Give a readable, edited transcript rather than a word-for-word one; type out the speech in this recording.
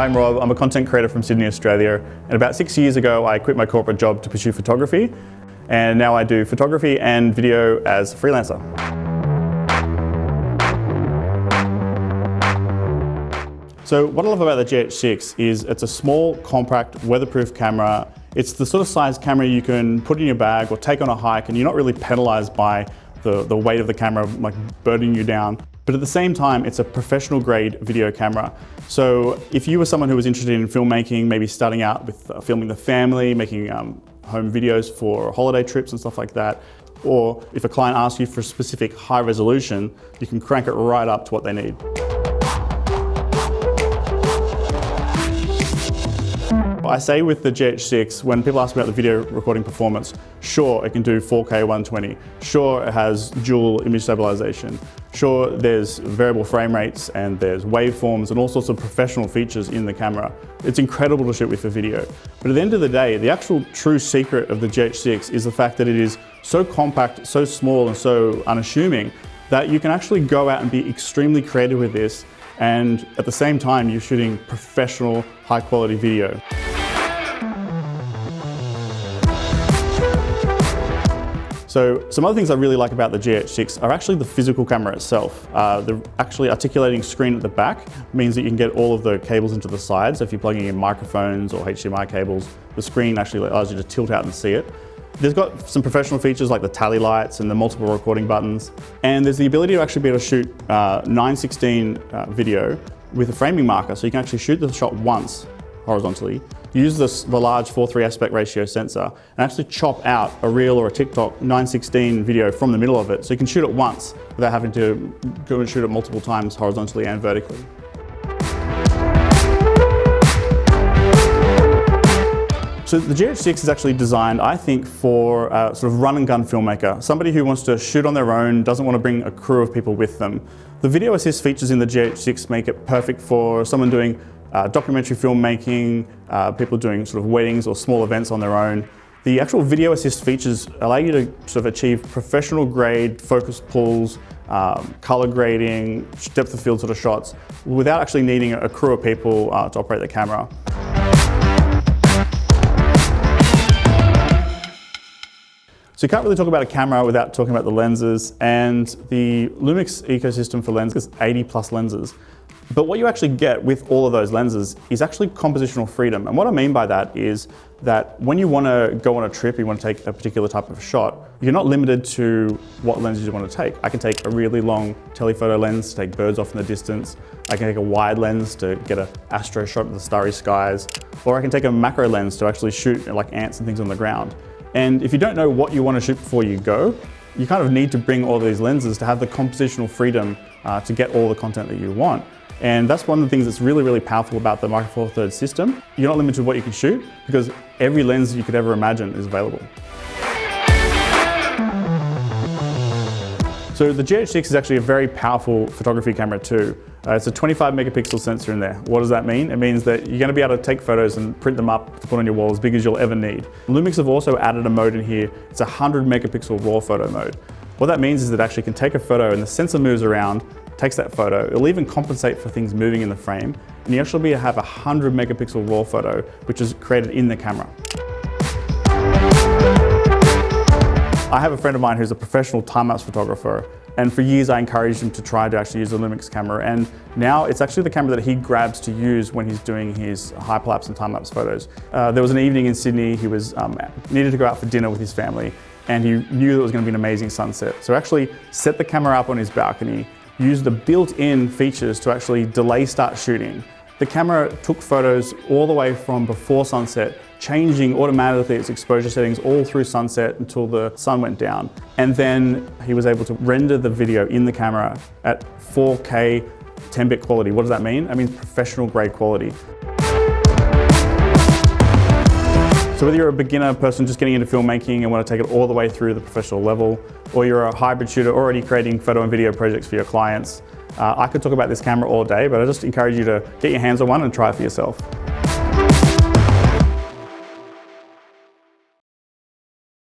I'm Rob, I'm a content creator from Sydney, Australia, and about 6 years ago I quit my corporate job to pursue photography, and now I do photography and video as a freelancer. So what I love about the GH6 is it's a small, compact, weatherproof camera. It's the sort of size camera you can put in your bag or take on a hike, and you're not really penalized by the weight of the camera like burdening you down. But at the same time, it's a professional grade video camera. So if you were someone who was interested in filmmaking, maybe starting out with filming the family, making home videos for holiday trips and stuff like that, or if a client asks you for a specific high resolution, you can crank it right up to what they need. I say with the GH6, when people ask me about the video recording performance, sure, it can do 4K 120. Sure, it has dual image stabilization. Sure, there's variable frame rates and there's waveforms and all sorts of professional features in the camera. It's incredible to shoot with for video. But at the end of the day, the actual true secret of the GH6 is the fact that it is so compact, so small and so unassuming that you can actually go out and be extremely creative with this, and at the same time you're shooting professional, high quality video. So some other things I really like about the GH6 are actually the physical camera itself. The actually articulating screen at the back means that you can get all of the cables into the sides. So if you're plugging in microphones or HDMI cables, the screen actually allows you to tilt out and see it. There's got some professional features like the tally lights and the multiple recording buttons. And there's the ability to actually be able to shoot 9:16 video with a framing marker. So you can actually shoot the shot once horizontally, use the large 4:3 aspect ratio sensor, and actually chop out a reel or a TikTok 9:16 video from the middle of it. So you can shoot it once without having to go and shoot it multiple times horizontally and vertically. So the GH6 is actually designed, I think, for a sort of run and gun filmmaker, somebody who wants to shoot on their own, doesn't want to bring a crew of people with them. The video assist features in the GH6 make it perfect for someone doing documentary filmmaking, people doing sort of weddings or small events on their own. The actual video assist features allow you to sort of achieve professional grade focus pulls, color grading, depth of field sort of shots without actually needing a crew of people to operate the camera. So you can't really talk about a camera without talking about the lenses, and the Lumix ecosystem for lenses is 80 plus lenses. But what you actually get with all of those lenses is actually compositional freedom. And what I mean by that is that when you want to go on a trip, you want to take a particular type of shot, you're not limited to what lenses you want to take. I can take a really long telephoto lens to take birds off in the distance. I can take a wide lens to get an astro shot of the starry skies. Or I can take a macro lens to actually shoot like ants and things on the ground. And if you don't know what you want to shoot before you go, you kind of need to bring all these lenses to have the compositional freedom to get all the content that you want. And that's one of the things that's really, really powerful about the Micro Four Thirds system. You're not limited to what you can shoot because every lens you could ever imagine is available. So the GH6 is actually a very powerful photography camera too. It's a 25 megapixel sensor in there. What does that mean? It means that you're going to be able to take photos and print them up to put on your wall as big as you'll ever need. Lumix have also added a mode in here. It's a 100 megapixel raw photo mode. What that means is that it actually can take a photo and the sensor moves around, takes that photo. It'll even compensate for things moving in the frame. And you actually have a 100 megapixel raw photo, which is created in the camera. I have a friend of mine who's a professional time-lapse photographer, and for years I encouraged him to try to actually use the Lumix camera, and now it's actually the camera that he grabs to use when he's doing his hyperlapse and time-lapse photos. There was an evening in Sydney, he was needed to go out for dinner with his family, and he knew that it was going to be an amazing sunset. So actually set the camera up on his balcony, used the built-in features to actually delay start shooting. The camera took photos all the way from before sunset, changing automatically its exposure settings all through sunset until the sun went down. And then he was able to render the video in the camera at 4K 10-bit quality. What does that mean? That means professional grade quality. So whether you're a beginner person just getting into filmmaking and want to take it all the way through the professional level, or you're a hybrid shooter already creating photo and video projects for your clients, I could talk about this camera all day, but I just encourage you to get your hands on one and try it for yourself.